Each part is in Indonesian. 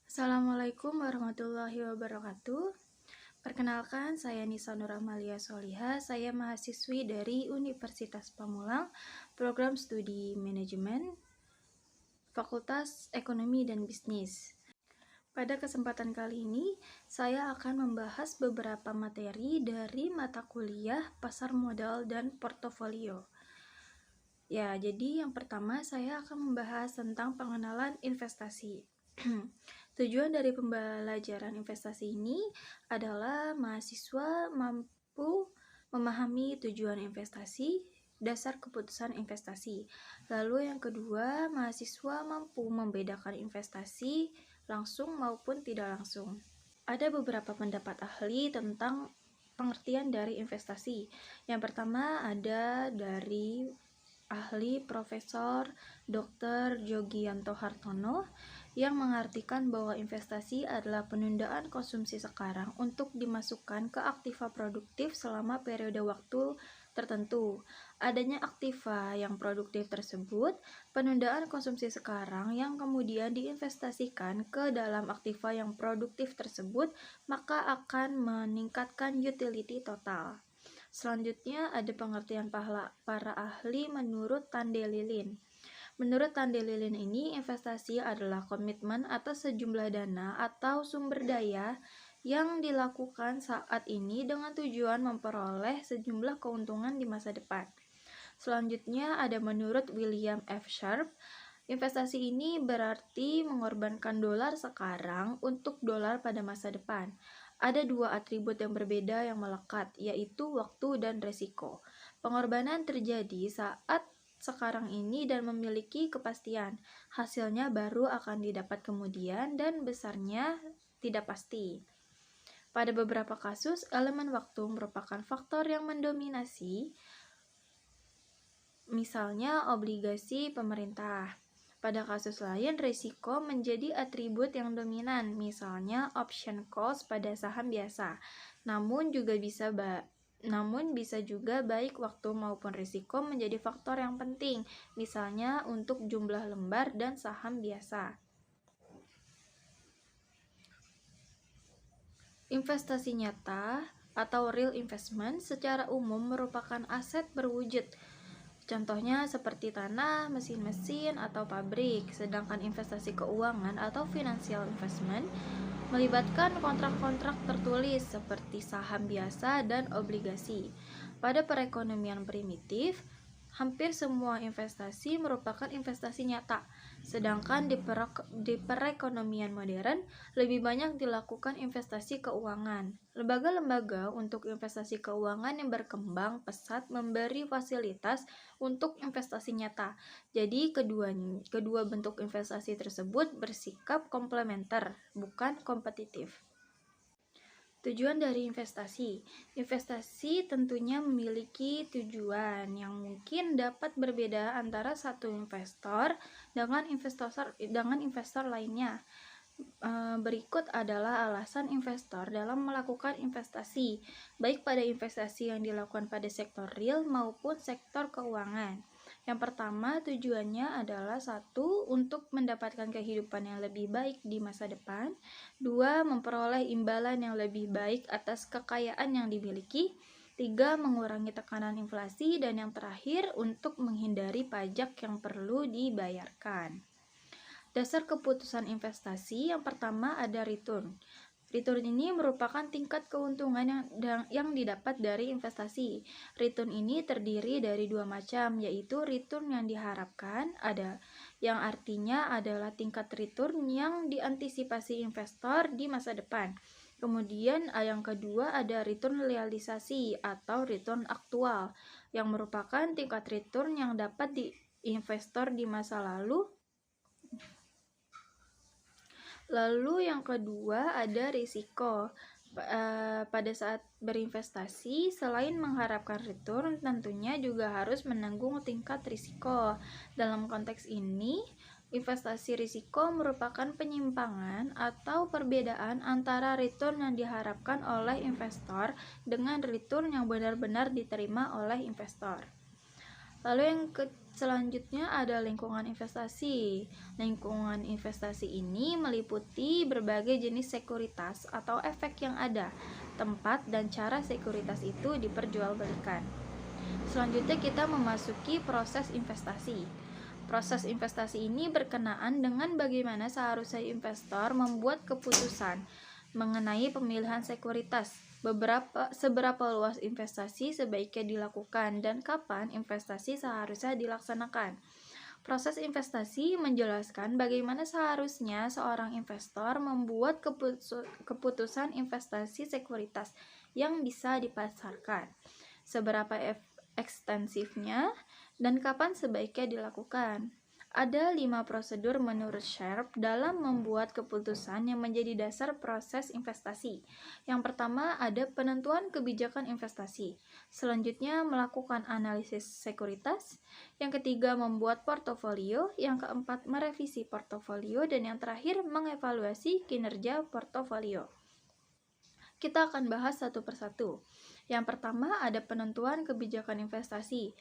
Assalamualaikum warahmatullahi wabarakatuh. Perkenalkan, saya Nisa Nur Amalia Soliha. Saya mahasiswi dari Universitas Pamulang, Program Studi Manajemen, Fakultas Ekonomi dan Bisnis. Pada kesempatan kali ini, saya akan membahas beberapa materi dari mata kuliah Pasar Modal dan Portofolio. Ya, jadi yang pertama saya akan membahas tentang pengenalan investasi. Tujuan dari pembelajaran investasi ini adalah mahasiswa mampu memahami tujuan investasi, dasar keputusan investasi. Lalu yang kedua, mahasiswa mampu membedakan investasi langsung maupun tidak langsung. Ada beberapa pendapat ahli tentang pengertian dari investasi. Yang pertama ada dari ahli Profesor Dr. Jogianto Hartono yang mengartikan bahwa investasi adalah penundaan konsumsi sekarang untuk dimasukkan ke aktiva produktif selama periode waktu tertentu. Adanya aktiva yang produktif tersebut, penundaan konsumsi sekarang yang kemudian diinvestasikan ke dalam aktiva yang produktif tersebut, maka akan meningkatkan utility total. Selanjutnya ada pengertian para ahli menurut Tandelilin. Menurut Tandelilin ini, investasi adalah komitmen atas sejumlah dana atau sumber daya yang dilakukan saat ini dengan tujuan memperoleh sejumlah keuntungan di masa depan. Selanjutnya ada menurut William F. Sharpe, investasi ini berarti mengorbankan dolar sekarang untuk dolar pada masa depan. Ada dua atribut yang berbeda yang melekat, yaitu waktu dan resiko. Pengorbanan terjadi saat sekarang ini dan memiliki kepastian. Hasilnya baru akan didapat kemudian dan besarnya tidak pasti. Pada beberapa kasus, elemen waktu merupakan faktor yang mendominasi, misalnya obligasi pemerintah. Pada kasus lain, risiko menjadi atribut yang dominan, misalnya option cost pada saham biasa. Namun bisa juga baik waktu maupun risiko menjadi faktor yang penting, misalnya untuk jumlah lembar dan saham biasa. Investasi nyata atau real investment secara umum merupakan aset berwujud. Contohnya seperti tanah, mesin-mesin, atau pabrik. Sedangkan investasi keuangan atau financial investment melibatkan kontrak-kontrak tertulis seperti saham biasa dan obligasi. Pada perekonomian primitif, hampir semua investasi merupakan investasi nyata. Sedangkan di perekonomian modern, lebih banyak dilakukan investasi keuangan. Lembaga-lembaga untuk investasi keuangan yang berkembang pesat memberi fasilitas untuk investasi nyata. Jadi kedua bentuk investasi tersebut bersikap komplementer, bukan kompetitif. Tujuan dari investasi. Investasi tentunya memiliki tujuan yang mungkin dapat berbeda antara satu investor dengan investor lainnya. Berikut adalah alasan investor dalam melakukan investasi, baik pada investasi yang dilakukan pada sektor real maupun sektor keuangan. Yang pertama, tujuannya adalah 1. Untuk mendapatkan kehidupan yang lebih baik di masa depan. 2. Memperoleh imbalan yang lebih baik atas kekayaan yang dimiliki. 3. Mengurangi tekanan inflasi. Dan yang terakhir, untuk menghindari pajak yang perlu dibayarkan. Dasar keputusan investasi yang pertama ada return. Return ini merupakan tingkat keuntungan yang didapat dari investasi. Return ini terdiri dari dua macam, yaitu return yang diharapkan, yang artinya adalah tingkat return yang diantisipasi investor di masa depan. Kemudian yang kedua ada return realisasi atau return aktual, yang merupakan tingkat return yang dapat investor di masa lalu. Lalu yang kedua ada risiko. Pada saat berinvestasi, selain mengharapkan return, tentunya juga harus menanggung tingkat risiko. Dalam konteks ini, investasi risiko merupakan penyimpangan atau perbedaan antara return yang diharapkan oleh investor dengan return yang benar-benar diterima oleh investor. Lalu yang Selanjutnya ada lingkungan investasi. Lingkungan investasi ini meliputi berbagai jenis sekuritas atau efek yang ada, tempat dan cara sekuritas itu diperjualbelikan. Selanjutnya kita memasuki proses investasi. Proses investasi ini berkenaan dengan bagaimana seharusnya investor membuat keputusan mengenai pemilihan sekuritas, seberapa luas investasi sebaiknya dilakukan, dan kapan investasi seharusnya dilaksanakan. Proses investasi menjelaskan bagaimana seharusnya seorang investor membuat keputusan investasi sekuritas yang bisa dipasarkan, seberapa ekstensifnya, dan kapan sebaiknya dilakukan. Ada 5 prosedur menurut Sharpe dalam membuat keputusan yang menjadi dasar proses investasi. Yang pertama ada penentuan kebijakan investasi. Selanjutnya melakukan analisis sekuritas. Yang ketiga membuat portofolio. Yang keempat merevisi portofolio. Dan yang terakhir mengevaluasi kinerja portofolio. Kita akan bahas satu persatu. Yang pertama ada penentuan kebijakan investasi.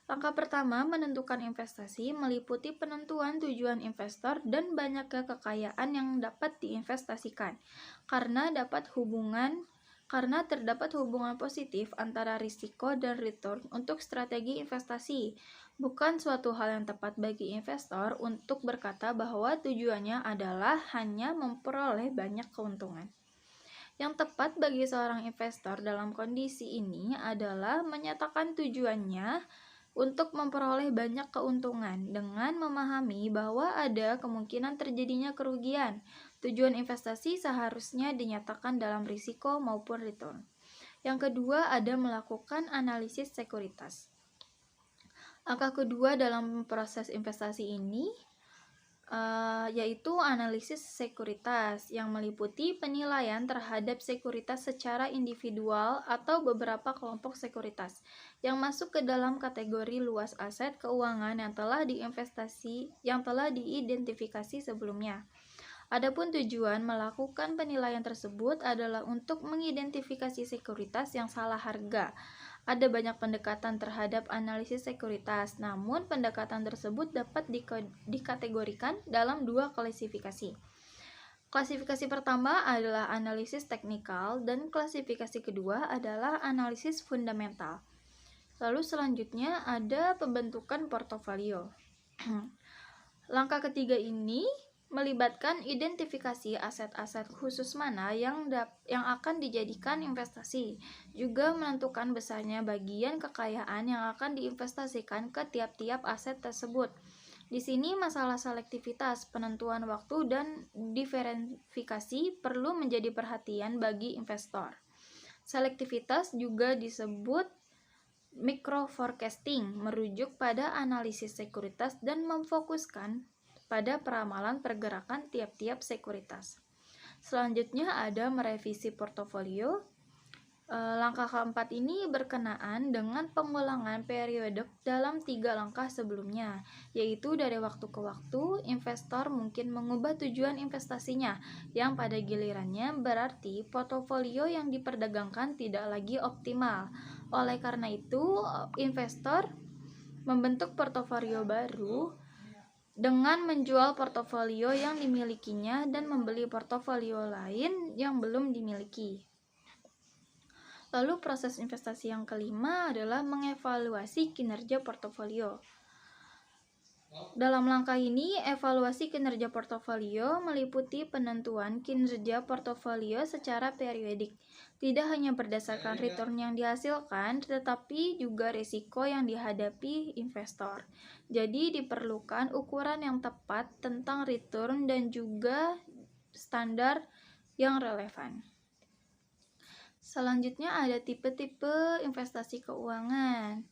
Langkah pertama menentukan investasi meliputi penentuan tujuan investor dan banyaknya kekayaan yang dapat diinvestasikan. Karena terdapat hubungan positif antara risiko dan return untuk strategi investasi. Bukan suatu hal yang tepat bagi investor untuk berkata bahwa tujuannya adalah hanya memperoleh banyak keuntungan. Yang tepat bagi seorang investor dalam kondisi ini adalah menyatakan tujuannya untuk memperoleh banyak keuntungan dengan memahami bahwa ada kemungkinan terjadinya kerugian. Tujuan investasi seharusnya dinyatakan dalam risiko maupun return. Yang kedua ada melakukan analisis sekuritas. Langkah kedua dalam proses investasi ini yaitu analisis sekuritas yang meliputi penilaian terhadap sekuritas secara individual atau beberapa kelompok sekuritas yang masuk ke dalam kategori luas aset keuangan yang telah diidentifikasi sebelumnya. Adapun tujuan melakukan penilaian tersebut adalah untuk mengidentifikasi sekuritas yang salah harga. Ada banyak pendekatan terhadap analisis sekuritas, namun pendekatan tersebut dapat dikategorikan dalam 2 klasifikasi. Klasifikasi pertama adalah analisis teknikal dan klasifikasi kedua adalah analisis fundamental. Lalu selanjutnya ada pembentukan portofolio. Langkah ketiga ini melibatkan identifikasi aset-aset khusus mana yang akan dijadikan investasi, juga menentukan besarnya bagian kekayaan yang akan diinvestasikan ke tiap-tiap aset tersebut. Di sini masalah selektivitas, penentuan waktu, dan diversifikasi perlu menjadi perhatian bagi investor. Selektivitas juga disebut micro forecasting, merujuk pada analisis sekuritas dan memfokuskan pada peramalan pergerakan tiap-tiap sekuritas. Selanjutnya ada merevisi portofolio. Langkah keempat ini berkenaan dengan pengulangan periode dalam 3 langkah sebelumnya, yaitu dari waktu ke waktu, investor mungkin mengubah tujuan investasinya, yang pada gilirannya berarti portofolio yang diperdagangkan tidak lagi optimal. Oleh karena itu, investor membentuk portofolio baru dengan menjual portofolio yang dimilikinya dan membeli portofolio lain yang belum dimiliki. Lalu proses investasi yang kelima adalah mengevaluasi kinerja portofolio. Dalam langkah ini, evaluasi kinerja portofolio meliputi penentuan kinerja portofolio secara periodik. Tidak hanya berdasarkan return yang dihasilkan, tetapi juga risiko yang dihadapi investor. Jadi diperlukan ukuran yang tepat tentang return dan juga standar yang relevan. Selanjutnya ada tipe-tipe investasi keuangan.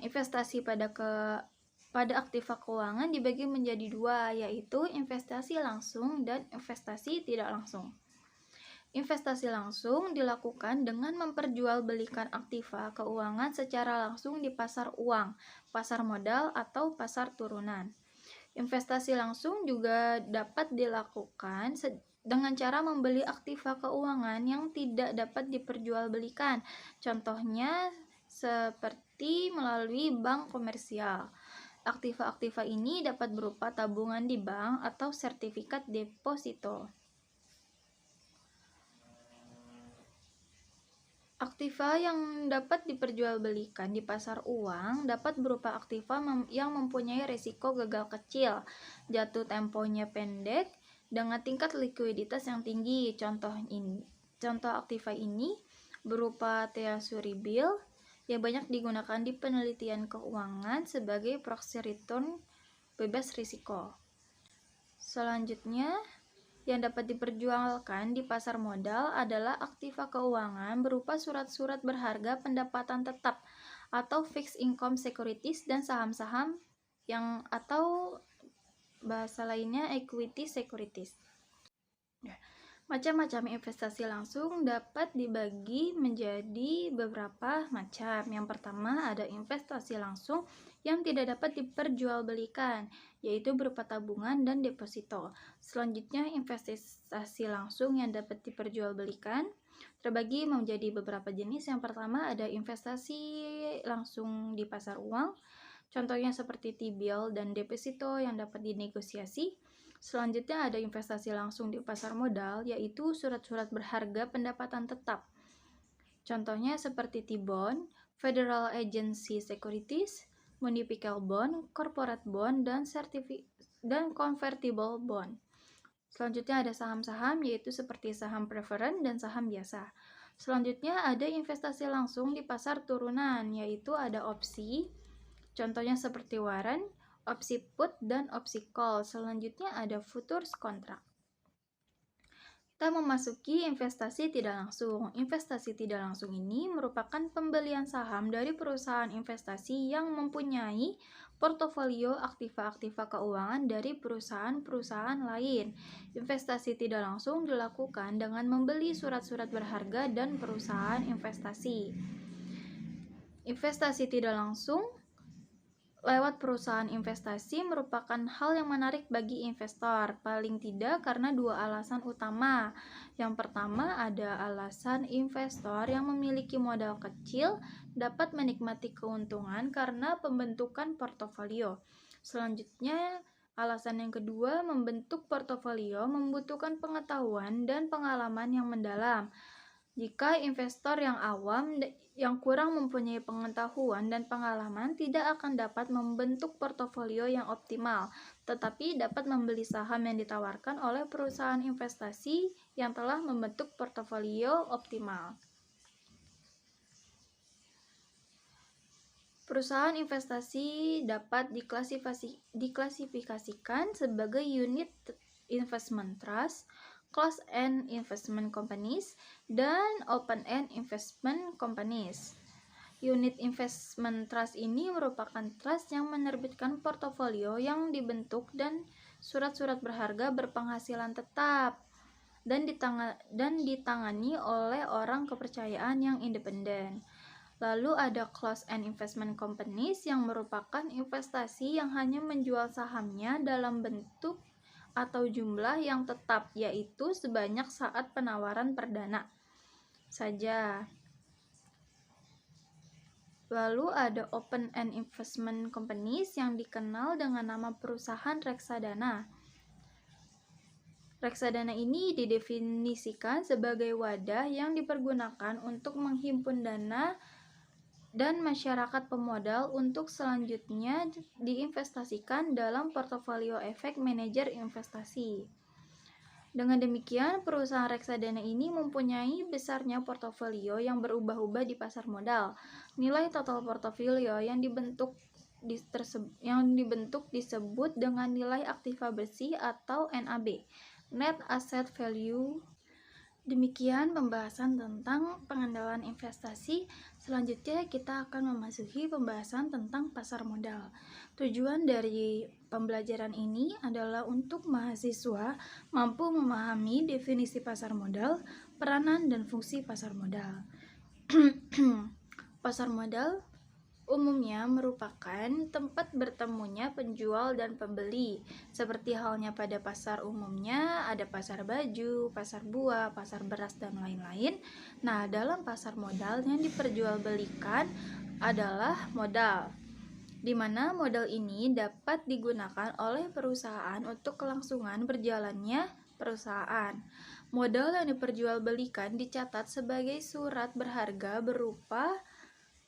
Investasi pada aktiva keuangan dibagi menjadi 2, yaitu investasi langsung dan investasi tidak langsung. Investasi langsung dilakukan dengan memperjualbelikan aktiva keuangan secara langsung di pasar uang, pasar modal, atau pasar turunan. Investasi langsung juga dapat dilakukan dengan cara membeli aktiva keuangan yang tidak dapat diperjualbelikan. Contohnya seperti melalui bank komersial. Aktiva-aktiva ini dapat berupa tabungan di bank atau sertifikat deposito. Aktiva yang dapat diperjualbelikan di pasar uang dapat berupa aktiva yang mempunyai risiko gagal kecil, jatuh temponya pendek, dengan tingkat likuiditas yang tinggi. Contoh aktiva ini berupa Treasury Bill yang banyak digunakan di penelitian keuangan sebagai proxy return bebas risiko. Selanjutnya, yang dapat diperjualkan di pasar modal adalah aktiva keuangan berupa surat-surat berharga pendapatan tetap atau fixed income securities dan saham-saham atau bahasa lainnya equity securities. Macam-macam investasi langsung dapat dibagi menjadi beberapa macam. Yang pertama ada investasi langsung yang tidak dapat diperjualbelikan, yaitu berupa tabungan dan deposito. Selanjutnya investasi langsung yang dapat diperjualbelikan terbagi menjadi beberapa jenis. Yang pertama ada investasi langsung di pasar uang, contohnya seperti T-bill dan deposito yang dapat dinegosiasi. Selanjutnya ada investasi langsung di pasar modal, yaitu surat-surat berharga pendapatan tetap. Contohnya seperti T-bond, Federal Agency Securities, Municipal Bond, Corporate Bond, dan Convertible Bond. Selanjutnya ada saham-saham, yaitu seperti saham preferen dan saham biasa. Selanjutnya ada investasi langsung di pasar turunan, yaitu ada opsi, contohnya seperti warrant, opsi put, dan opsi call. Selanjutnya ada futures contract. Kita memasuki investasi tidak langsung. Investasi tidak langsung ini merupakan pembelian saham dari perusahaan investasi yang mempunyai portofolio aktiva-aktiva keuangan dari perusahaan-perusahaan lain. Investasi tidak langsung dilakukan dengan membeli surat-surat berharga dan perusahaan investasi. Investasi tidak langsung lewat perusahaan investasi merupakan hal yang menarik bagi investor, paling tidak karena dua alasan utama. Yang pertama ada alasan investor yang memiliki modal kecil dapat menikmati keuntungan karena pembentukan portofolio. Selanjutnya, alasan yang kedua, membentuk portofolio membutuhkan pengetahuan dan pengalaman yang mendalam. Jika investor yang awam yang kurang mempunyai pengetahuan dan pengalaman tidak akan dapat membentuk portofolio yang optimal, tetapi dapat membeli saham yang ditawarkan oleh perusahaan investasi yang telah membentuk portofolio optimal. Perusahaan investasi dapat diklasifikasikan sebagai unit investment trust, closed-end investment companies, dan open-end investment companies. Unit investment trust ini merupakan trust yang menerbitkan portofolio yang dibentuk dan surat-surat berharga berpenghasilan tetap dan ditangani oleh orang kepercayaan yang independen. Lalu ada closed-end investment companies yang merupakan investasi yang hanya menjual sahamnya dalam bentuk atau jumlah yang tetap, yaitu sebanyak saat penawaran perdana saja. Lalu ada open-end investment companies yang dikenal dengan nama perusahaan reksadana. Reksadana ini didefinisikan sebagai wadah yang dipergunakan untuk menghimpun dana dan masyarakat pemodal untuk selanjutnya diinvestasikan dalam portofolio efek manajer investasi. Dengan demikian, perusahaan reksadana ini mempunyai besarnya portofolio yang berubah-ubah di pasar modal. Nilai total portofolio yang dibentuk disebut dengan nilai aktiva bersih atau NAB, Net Asset Value. Demikian pembahasan tentang pengenalan investasi. Selanjutnya kita akan memasuki pembahasan tentang pasar modal. Tujuan dari pembelajaran ini adalah untuk mahasiswa mampu memahami definisi pasar modal, peranan dan fungsi pasar modal. Pasar modal umumnya merupakan tempat bertemunya penjual dan pembeli. Seperti halnya pada pasar umumnya, ada pasar baju, pasar buah, pasar beras, dan lain-lain. Nah, dalam pasar modal yang diperjualbelikan adalah modal, di mana modal ini dapat digunakan oleh perusahaan untuk kelangsungan berjalannya perusahaan. Modal yang diperjualbelikan dicatat sebagai surat berharga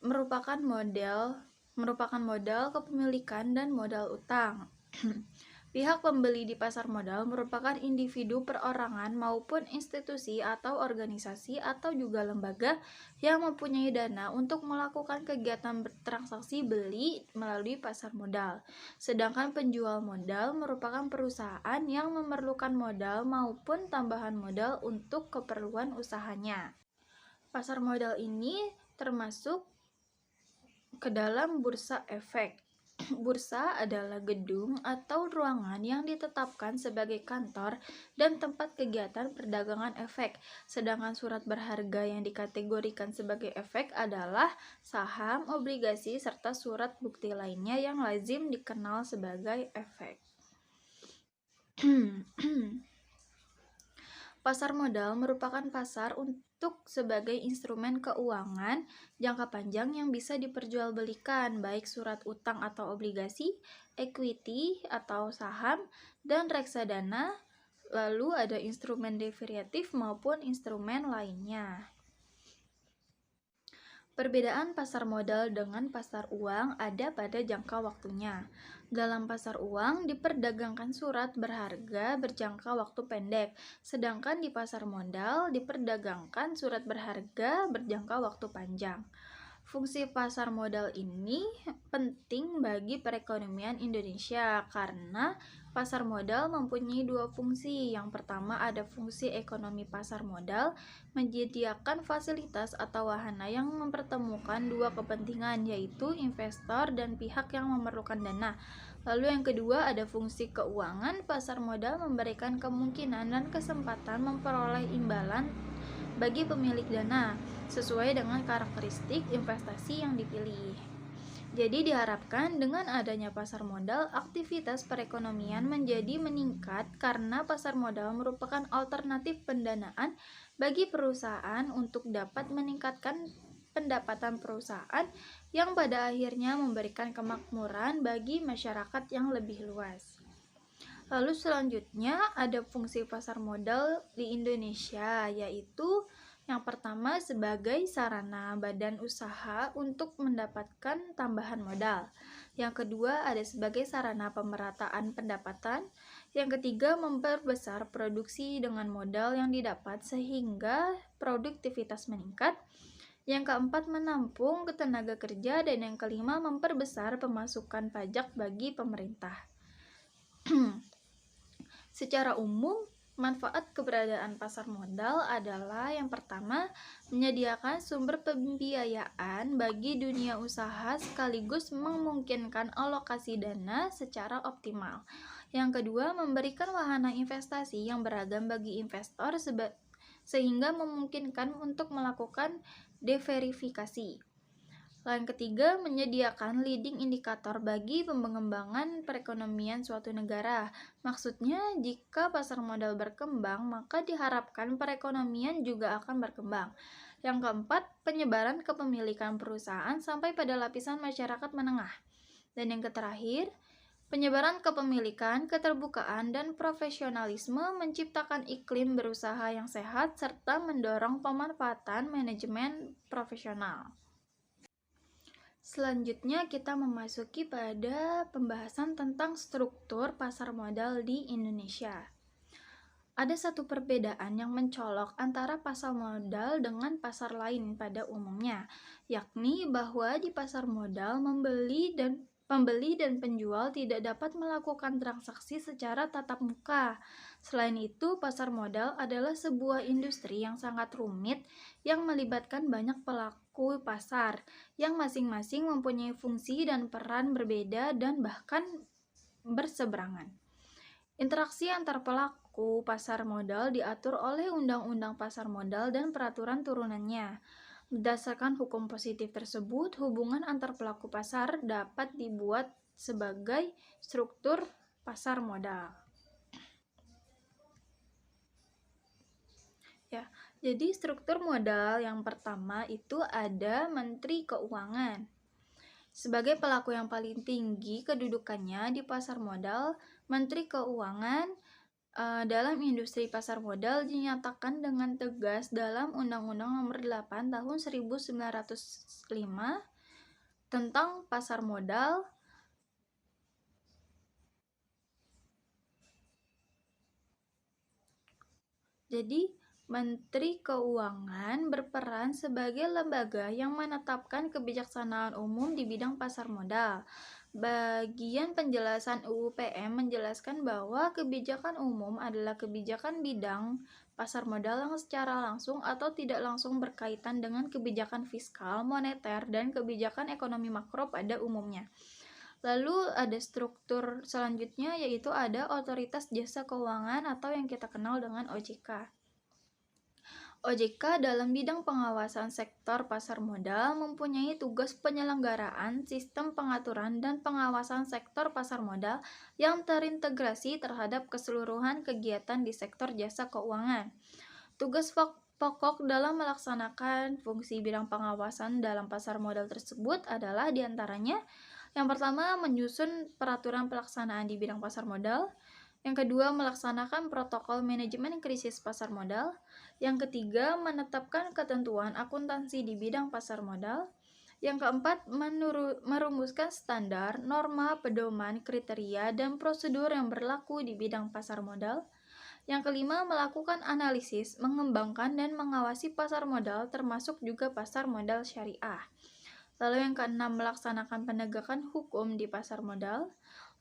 merupakan modal kepemilikan dan modal utang. Pihak pembeli di pasar modal merupakan individu perorangan maupun institusi atau organisasi atau juga lembaga yang mempunyai dana untuk melakukan kegiatan transaksi beli melalui pasar modal. Sedangkan penjual modal merupakan perusahaan yang memerlukan modal maupun tambahan modal untuk keperluan usahanya. Pasar modal ini termasuk ke dalam bursa efek. Bursa adalah gedung atau ruangan yang ditetapkan sebagai kantor dan tempat kegiatan perdagangan efek. Sedangkan surat berharga yang dikategorikan sebagai efek adalah saham, obligasi, serta surat bukti lainnya yang lazim dikenal sebagai efek. Pasar modal merupakan pasar untuk sebagai instrumen keuangan jangka panjang yang bisa diperjualbelikan, baik surat utang atau obligasi, equity atau saham, dan reksadana. Lalu ada instrumen derivatif maupun instrumen lainnya. Perbedaan pasar modal dengan pasar uang ada pada jangka waktunya. Dalam pasar uang diperdagangkan surat berharga berjangka waktu pendek, sedangkan di pasar modal diperdagangkan surat berharga berjangka waktu panjang. Fungsi pasar modal ini penting bagi perekonomian Indonesia karena pasar modal mempunyai dua fungsi. Yang pertama ada fungsi ekonomi pasar modal, menyediakan fasilitas atau wahana yang mempertemukan dua kepentingan, yaitu investor dan pihak yang memerlukan dana. Lalu yang kedua ada fungsi keuangan. Pasar modal memberikan kemungkinan dan kesempatan memperoleh imbalan bagi pemilik dana sesuai dengan karakteristik investasi yang dipilih. Jadi diharapkan dengan adanya pasar modal, aktivitas perekonomian menjadi meningkat karena pasar modal merupakan alternatif pendanaan bagi perusahaan untuk dapat meningkatkan pendapatan perusahaan yang pada akhirnya memberikan kemakmuran bagi masyarakat yang lebih luas. Lalu selanjutnya ada fungsi pasar modal di Indonesia, yaitu yang pertama sebagai sarana badan usaha untuk mendapatkan tambahan modal. Yang kedua ada sebagai sarana pemerataan pendapatan. Yang ketiga memperbesar produksi dengan modal yang didapat sehingga produktivitas meningkat. Yang keempat menampung tenaga kerja, dan yang kelima memperbesar pemasukan pajak bagi pemerintah. Secara umum, manfaat keberadaan pasar modal adalah yang pertama, menyediakan sumber pembiayaan bagi dunia usaha sekaligus memungkinkan alokasi dana secara optimal. Yang kedua, memberikan wahana investasi yang beragam bagi investor sehingga memungkinkan untuk melakukan deverifikasi. Yang ketiga, menyediakan leading indikator bagi pengembangan perekonomian suatu negara. Maksudnya, jika pasar modal berkembang, maka diharapkan perekonomian juga akan berkembang. Yang keempat, penyebaran kepemilikan perusahaan sampai pada lapisan masyarakat menengah. Dan yang terakhir, penyebaran kepemilikan, keterbukaan, dan profesionalisme menciptakan iklim berusaha yang sehat serta mendorong pemanfaatan manajemen profesional. Selanjutnya kita memasuki pada pembahasan tentang struktur pasar modal di Indonesia. Ada satu perbedaan yang mencolok antara pasar modal dengan pasar lain pada umumnya, yakni bahwa di pasar modal pembeli dan penjual tidak dapat melakukan transaksi secara tatap muka. Selain itu, pasar modal adalah sebuah industri yang sangat rumit yang melibatkan banyak pelaku pasar yang masing-masing mempunyai fungsi dan peran berbeda dan bahkan berseberangan. Interaksi antar pelaku pasar modal diatur oleh Undang-Undang Pasar Modal dan peraturan turunannya. Berdasarkan hukum positif tersebut, hubungan antar pelaku pasar dapat dibuat sebagai struktur pasar modal. Ya, jadi struktur modal yang pertama itu ada Menteri Keuangan. Sebagai pelaku yang paling tinggi kedudukannya di pasar modal, Menteri Keuangan dalam industri pasar modal dinyatakan dengan tegas dalam Undang-Undang Nomor 8 Tahun 1905 tentang pasar modal. Jadi, Menteri Keuangan berperan sebagai lembaga yang menetapkan kebijaksanaan umum di bidang pasar modal. Bagian penjelasan UU PM menjelaskan bahwa kebijakan umum adalah kebijakan bidang pasar modal yang secara langsung atau tidak langsung berkaitan dengan kebijakan fiskal, moneter, dan kebijakan ekonomi makro pada umumnya. Lalu ada struktur selanjutnya, yaitu ada Otoritas Jasa Keuangan atau yang kita kenal dengan OJK. OJK dalam bidang pengawasan sektor pasar modal mempunyai tugas penyelenggaraan sistem pengaturan dan pengawasan sektor pasar modal yang terintegrasi terhadap keseluruhan kegiatan di sektor jasa keuangan. Tugas pokok dalam melaksanakan fungsi bidang pengawasan dalam pasar modal tersebut adalah diantaranya: yang pertama, menyusun peraturan pelaksanaan di bidang pasar modal. Yang kedua, melaksanakan protokol manajemen krisis pasar modal. Yang ketiga, menetapkan ketentuan akuntansi di bidang pasar modal. Yang keempat, merumuskan standar, norma, pedoman, kriteria, dan prosedur yang berlaku di bidang pasar modal. Yang kelima, melakukan analisis, mengembangkan, dan mengawasi pasar modal, termasuk juga pasar modal syariah. Lalu yang keenam, melaksanakan penegakan hukum di pasar modal.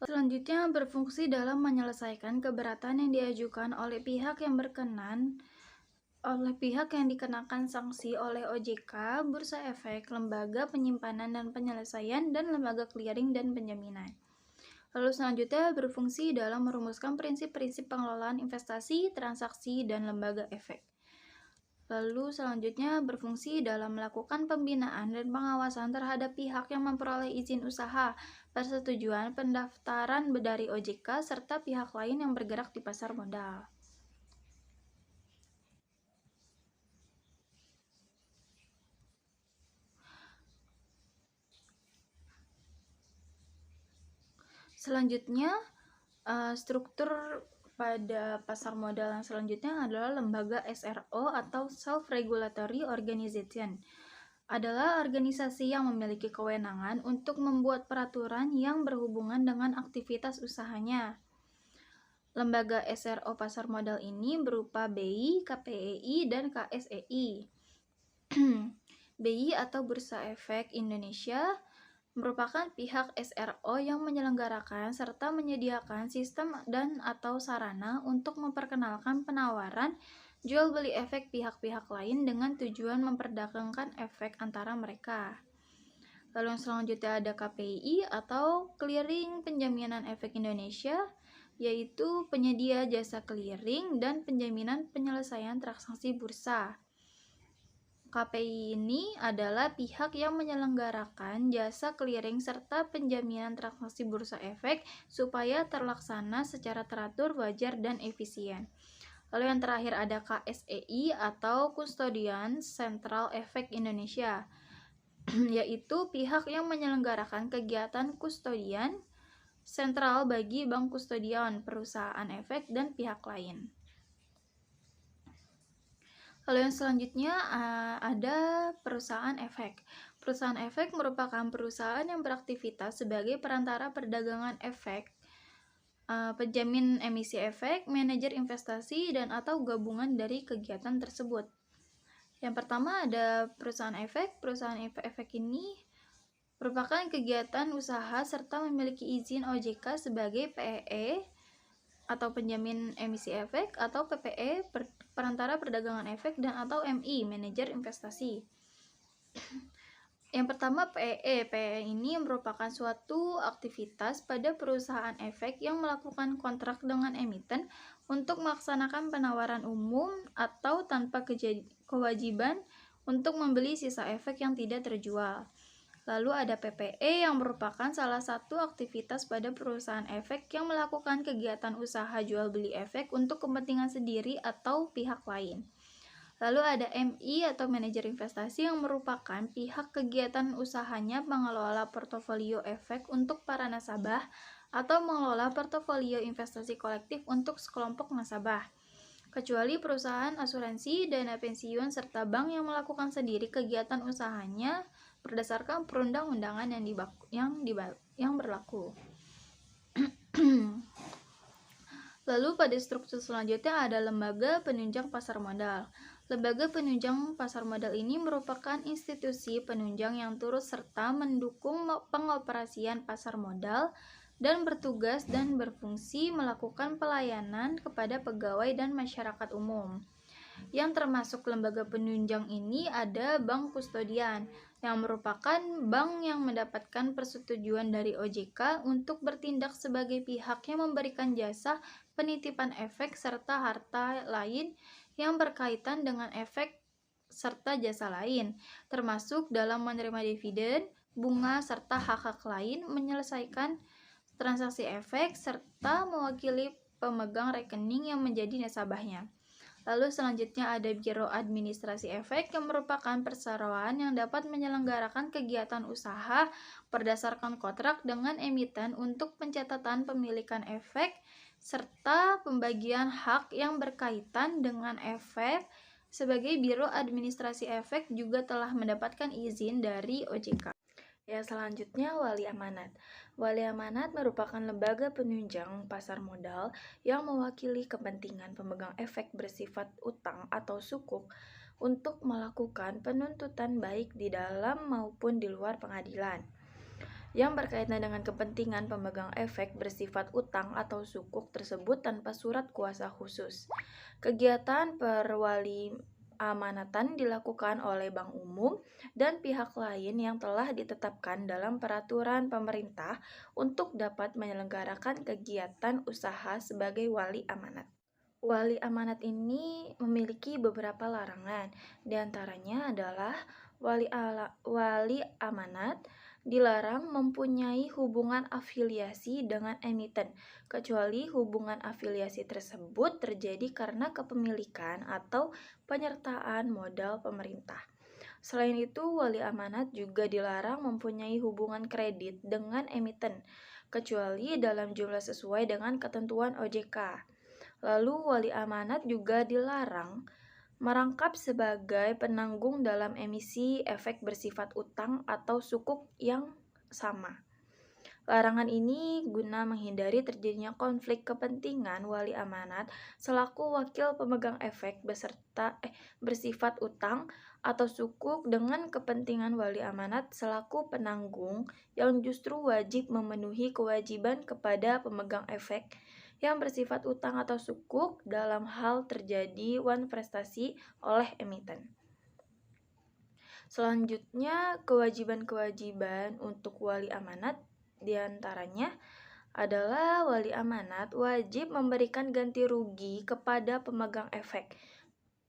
Selanjutnya, berfungsi dalam menyelesaikan keberatan yang diajukan oleh pihak yang dikenakan sanksi oleh OJK, Bursa Efek, Lembaga Penyimpanan dan Penyelesaian, dan Lembaga Clearing dan Penjaminan. Lalu selanjutnya, berfungsi dalam merumuskan prinsip-prinsip pengelolaan investasi, transaksi, dan lembaga efek. Lalu selanjutnya, berfungsi dalam melakukan pembinaan dan pengawasan terhadap pihak yang memperoleh izin usaha, persetujuan pendaftaran dari OJK, serta pihak lain yang bergerak di pasar modal. Selanjutnya, struktur pada pasar modal yang selanjutnya adalah lembaga SRO atau Self-Regulatory Organization. Adalah organisasi yang memiliki kewenangan untuk membuat peraturan yang berhubungan dengan aktivitas usahanya. Lembaga SRO pasar modal ini berupa BI, KPEI, dan KSEI. BI atau Bursa Efek Indonesia merupakan pihak SRO yang menyelenggarakan serta menyediakan sistem dan atau sarana untuk memperkenalkan penawaran jual beli efek pihak-pihak lain dengan tujuan memperdagangkan efek antara mereka. Lalu yang selanjutnya ada KPI atau Clearing Penjaminan Efek Indonesia, yaitu penyedia jasa clearing dan penjaminan penyelesaian transaksi bursa. KPI ini adalah pihak yang menyelenggarakan jasa clearing serta penjaminan transaksi bursa efek supaya terlaksana secara teratur, wajar, dan efisien. Lalu yang terakhir ada KSEI atau Custodian Central Efek Indonesia, yaitu pihak yang menyelenggarakan kegiatan kustodian sentral bagi bank kustodian, perusahaan efek, dan pihak lain. Lalu yang selanjutnya ada perusahaan efek. Perusahaan efek merupakan perusahaan yang beraktivitas sebagai perantara perdagangan efek, penjamin emisi efek, manajer investasi, dan atau gabungan dari kegiatan tersebut. Yang pertama ada perusahaan efek. Perusahaan efek ini merupakan kegiatan usaha serta memiliki izin OJK sebagai PEE atau penjamin emisi efek, atau PPE perantara perdagangan efek, dan atau MI manajer investasi. Yang pertama PEE. PEE ini merupakan suatu aktivitas pada perusahaan efek yang melakukan kontrak dengan emiten untuk melaksanakan penawaran umum atau tanpa kewajiban untuk membeli sisa efek yang tidak terjual. Lalu ada PPE yang merupakan salah satu aktivitas pada perusahaan efek yang melakukan kegiatan usaha jual beli efek untuk kepentingan sendiri atau pihak lain. Lalu ada MI atau manajer investasi yang merupakan pihak kegiatan usahanya mengelola portofolio efek untuk para nasabah atau mengelola portofolio investasi kolektif untuk sekelompok nasabah. Kecuali perusahaan asuransi, dana pensiun, serta bank yang melakukan sendiri kegiatan usahanya berdasarkan perundang-undangan yang berlaku. Lalu pada struktur selanjutnya ada lembaga penunjang pasar modal. Lembaga penunjang pasar modal ini merupakan institusi penunjang yang turut serta mendukung pengoperasian pasar modal dan bertugas dan berfungsi melakukan pelayanan kepada pegawai dan masyarakat umum. Yang termasuk lembaga penunjang ini ada bank kustodian, yang merupakan bank yang mendapatkan persetujuan dari OJK untuk bertindak sebagai pihak yang memberikan jasa penitipan efek serta harta lain yang berkaitan dengan efek serta jasa lain, termasuk dalam menerima dividen, bunga, serta hak-hak lain, menyelesaikan transaksi efek, serta mewakili pemegang rekening yang menjadi nasabahnya. Lalu selanjutnya ada Biro Administrasi Efek yang merupakan perseroan yang dapat menyelenggarakan kegiatan usaha berdasarkan kontrak dengan emiten untuk pencatatan pemilikan efek serta pembagian hak yang berkaitan dengan efek. Sebagai Biro Administrasi Efek juga telah mendapatkan izin dari OJK. Ya, selanjutnya wali amanat. Wali amanat merupakan lembaga penunjang pasar modal yang mewakili kepentingan pemegang efek bersifat utang atau sukuk untuk melakukan penuntutan baik di dalam maupun di luar pengadilan. Yang berkaitan dengan kepentingan pemegang efek bersifat utang atau sukuk tersebut tanpa surat kuasa khusus. Kegiatan perwali amanatan dilakukan oleh bank umum dan pihak lain yang telah ditetapkan dalam peraturan pemerintah untuk dapat menyelenggarakan kegiatan usaha sebagai wali amanat. Wali amanat ini memiliki beberapa larangan, diantaranya adalah wali amanat dilarang mempunyai hubungan afiliasi dengan emiten, kecuali hubungan afiliasi tersebut terjadi karena kepemilikan atau penyertaan modal pemerintah. Selain itu, wali amanat juga dilarang mempunyai hubungan kredit dengan emiten, kecuali dalam jumlah sesuai dengan ketentuan OJK. Lalu wali amanat juga dilarang merangkap sebagai penanggung dalam emisi efek bersifat utang atau sukuk yang sama. Larangan ini guna menghindari terjadinya konflik kepentingan wali amanat selaku wakil pemegang efek bersifat utang atau sukuk dengan kepentingan wali amanat selaku penanggung yang justru wajib memenuhi kewajiban kepada pemegang efek yang bersifat utang atau sukuk dalam hal terjadi wan prestasi oleh emiten. Selanjutnya, kewajiban-kewajiban untuk wali amanat diantaranya adalah wali amanat wajib memberikan ganti rugi kepada pemegang efek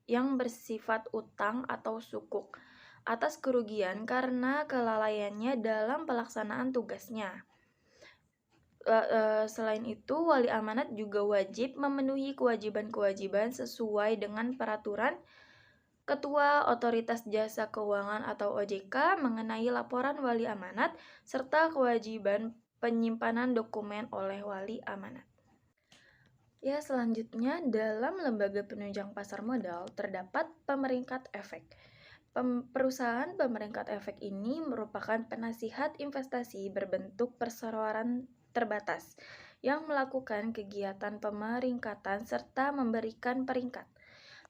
yang bersifat utang atau sukuk atas kerugian karena kelalaiannya dalam pelaksanaan tugasnya. Selain itu, wali amanat juga wajib memenuhi kewajiban-kewajiban sesuai dengan peraturan Ketua Otoritas Jasa Keuangan atau OJK mengenai laporan wali amanat serta kewajiban penyimpanan dokumen oleh wali amanat. Ya, selanjutnya dalam lembaga penunjang pasar modal terdapat pemeringkat efek. Perusahaan pemeringkat efek ini merupakan penasihat investasi berbentuk perseroan terbatas yang melakukan kegiatan pemeringkatan serta memberikan peringkat.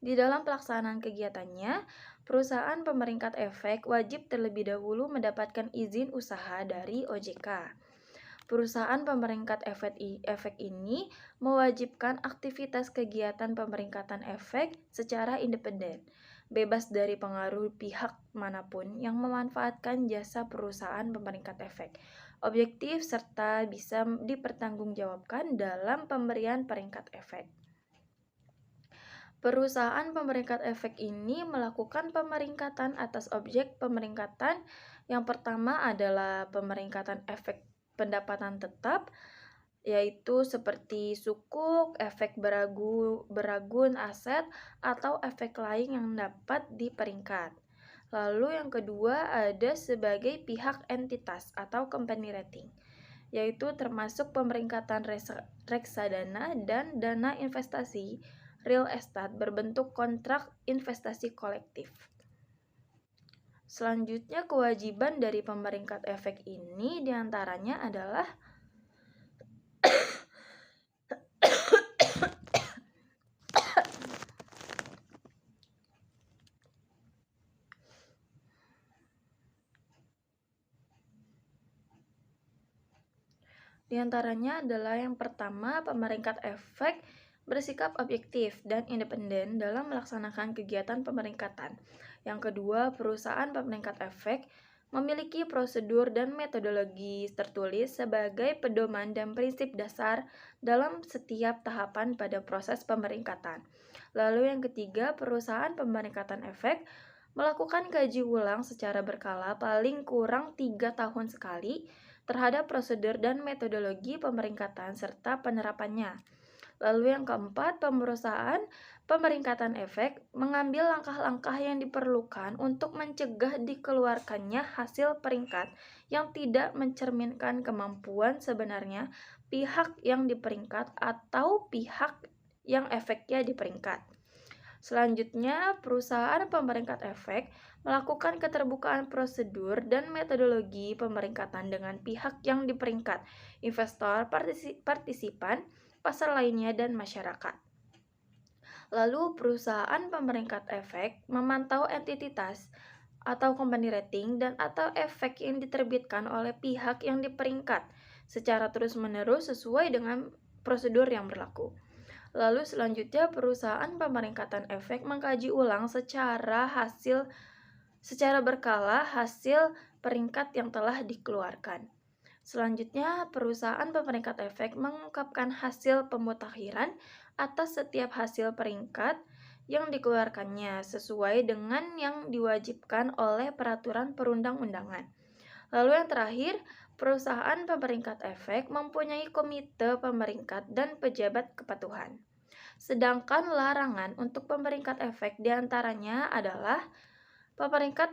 Di dalam pelaksanaan kegiatannya, perusahaan pemeringkat efek wajib terlebih dahulu mendapatkan izin usaha dari OJK. Perusahaan pemeringkat efek ini mewajibkan aktivitas kegiatan pemeringkatan efek secara independen, bebas dari pengaruh pihak manapun yang memanfaatkan jasa perusahaan pemeringkat efek, objektif serta bisa dipertanggungjawabkan dalam pemberian peringkat efek. Perusahaan pemeringkat efek ini melakukan pemeringkatan atas objek pemeringkatan. Yang pertama adalah pemeringkatan efek pendapatan tetap, yaitu seperti sukuk, efek beragun aset, atau efek lain yang dapat diperingkat. Lalu yang kedua ada sebagai pihak entitas atau company rating, yaitu termasuk pemeringkatan reksadana dan dana investasi real estate berbentuk kontrak investasi kolektif. Selanjutnya, kewajiban dari pemeringkat efek ini diantaranya adalah yang pertama, pemeringkat efek bersikap objektif dan independen dalam melaksanakan kegiatan pemeringkatan. Yang kedua, perusahaan pemeringkat efek memiliki prosedur dan metodologi tertulis sebagai pedoman dan prinsip dasar dalam setiap tahapan pada proses pemeringkatan. Lalu yang ketiga, perusahaan pemeringkatan efek melakukan kaji ulang secara berkala paling kurang 3 tahun sekali terhadap prosedur dan metodologi pemeringkatan serta penerapannya. Lalu yang keempat, perusahaan pemeringkatan efek mengambil langkah-langkah yang diperlukan untuk mencegah dikeluarkannya hasil peringkat yang tidak mencerminkan kemampuan sebenarnya pihak yang diperingkat atau pihak yang efeknya diperingkat. Selanjutnya, perusahaan pemeringkat efek melakukan keterbukaan prosedur dan metodologi pemeringkatan dengan pihak yang diperingkat, investor, partisipan, pasar lainnya, dan masyarakat. Lalu, perusahaan pemeringkat efek memantau entitas atau company rating dan atau efek yang diterbitkan oleh pihak yang diperingkat secara terus-menerus sesuai dengan prosedur yang berlaku. Lalu selanjutnya, perusahaan pemeringkatan efek mengkaji ulang secara berkala hasil peringkat yang telah dikeluarkan. Selanjutnya, perusahaan pemeringkat efek mengungkapkan hasil pemutakhiran atas setiap hasil peringkat yang dikeluarkannya sesuai dengan yang diwajibkan oleh peraturan perundang-undangan. Lalu yang terakhir, perusahaan pemeringkat efek mempunyai komite pemeringkat dan pejabat kepatuhan. Sedangkan larangan untuk pemeringkat efek diantaranya adalah pemeringkat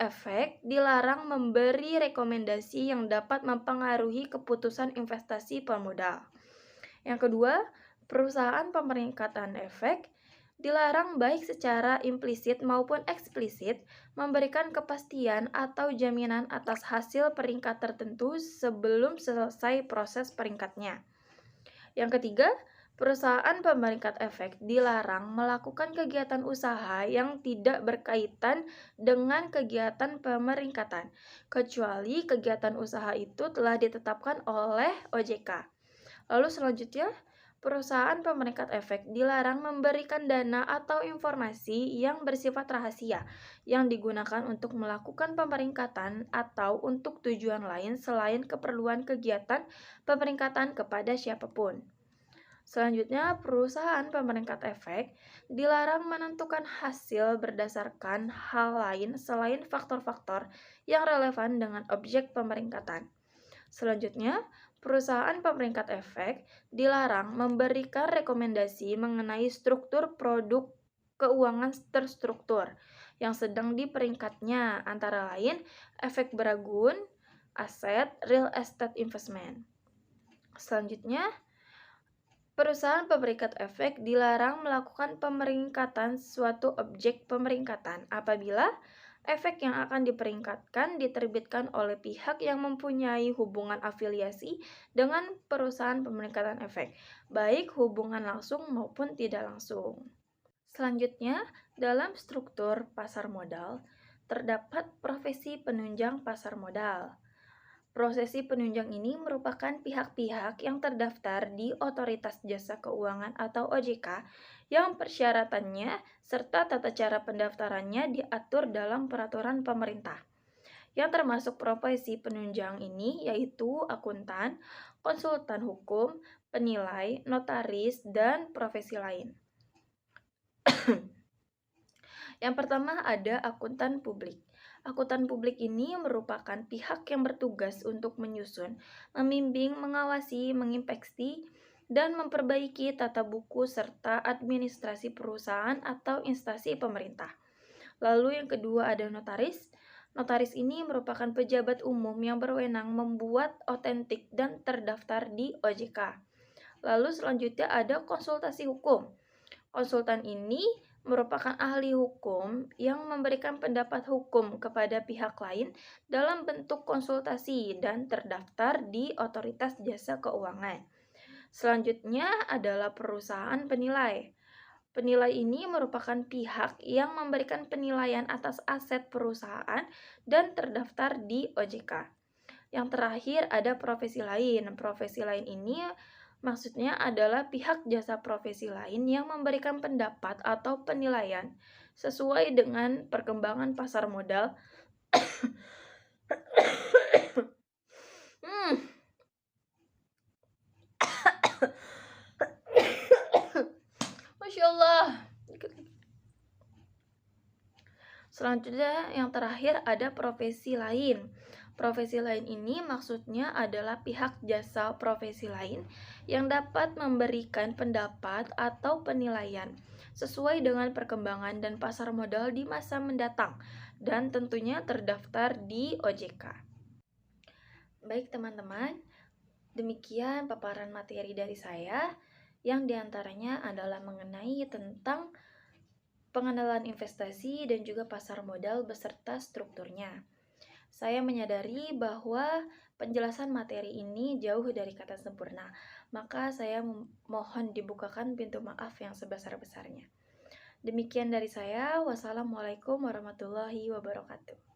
efek dilarang memberi rekomendasi yang dapat mempengaruhi keputusan investasi pemodal. Yang kedua, perusahaan pemeringkatan efek dilarang baik secara implisit maupun eksplisit memberikan kepastian atau jaminan atas hasil peringkat tertentu sebelum selesai proses peringkatnya. Yang ketiga, perusahaan pemeringkat efek dilarang melakukan kegiatan usaha yang tidak berkaitan dengan kegiatan pemeringkatan, kecuali kegiatan usaha itu telah ditetapkan oleh OJK. Lalu selanjutnya, perusahaan pemeringkat efek dilarang memberikan dana atau informasi yang bersifat rahasia yang digunakan untuk melakukan pemeringkatan atau untuk tujuan lain selain keperluan kegiatan pemeringkatan kepada siapapun. Selanjutnya, perusahaan pemeringkat efek dilarang menentukan hasil berdasarkan hal lain selain faktor-faktor yang relevan dengan objek pemeringkatan. Selanjutnya, perusahaan pemeringkat efek dilarang memberikan rekomendasi mengenai struktur produk keuangan terstruktur yang sedang diperingkatnya, antara lain efek beragun, aset, real estate investment. Selanjutnya, perusahaan pemeringkat efek dilarang melakukan pemeringkatan suatu objek pemeringkatan apabila efek yang akan diperingkatkan diterbitkan oleh pihak yang mempunyai hubungan afiliasi dengan perusahaan pemeringkatan efek, baik hubungan langsung maupun tidak langsung. Selanjutnya, dalam struktur pasar modal, terdapat profesi penunjang pasar modal. Prosesi penunjang ini merupakan pihak-pihak yang terdaftar di Otoritas Jasa Keuangan atau OJK yang persyaratannya serta tata cara pendaftarannya diatur dalam peraturan pemerintah. Yang termasuk profesi penunjang ini yaitu akuntan, konsultan hukum, penilai, notaris, dan profesi lain. Yang pertama ada akuntan publik. Akuntan publik ini merupakan pihak yang bertugas untuk menyusun, membimbing, mengawasi, menginspeksi, dan memperbaiki tata buku serta administrasi perusahaan atau instansi pemerintah. Lalu yang kedua ada notaris. Notaris ini merupakan pejabat umum yang berwenang membuat otentik dan terdaftar di OJK. Lalu selanjutnya ada konsultasi hukum. Konsultan ini merupakan ahli hukum yang memberikan pendapat hukum kepada pihak lain dalam bentuk konsultasi dan terdaftar di Otoritas Jasa Keuangan. Selanjutnya adalah perusahaan penilai. Penilai ini merupakan pihak yang memberikan penilaian atas aset perusahaan dan terdaftar di OJK. Yang terakhir ada profesi lain. Profesi lain ini maksudnya adalah pihak jasa profesi lain yang memberikan pendapat atau penilaian sesuai dengan perkembangan pasar modal. Masya Allah. Selanjutnya yang terakhir ada profesi lain. Profesi lain ini maksudnya adalah pihak jasa profesi lain yang dapat memberikan pendapat atau penilaian sesuai dengan perkembangan dan pasar modal di masa mendatang dan tentunya terdaftar di OJK. Baik teman-teman, demikian paparan materi dari saya yang diantaranya adalah mengenai tentang pengenalan investasi dan juga pasar modal beserta strukturnya. Saya menyadari bahwa penjelasan materi ini jauh dari kata sempurna, maka saya mohon dibukakan pintu maaf yang sebesar-besarnya. Demikian dari saya, wassalamualaikum warahmatullahi wabarakatuh.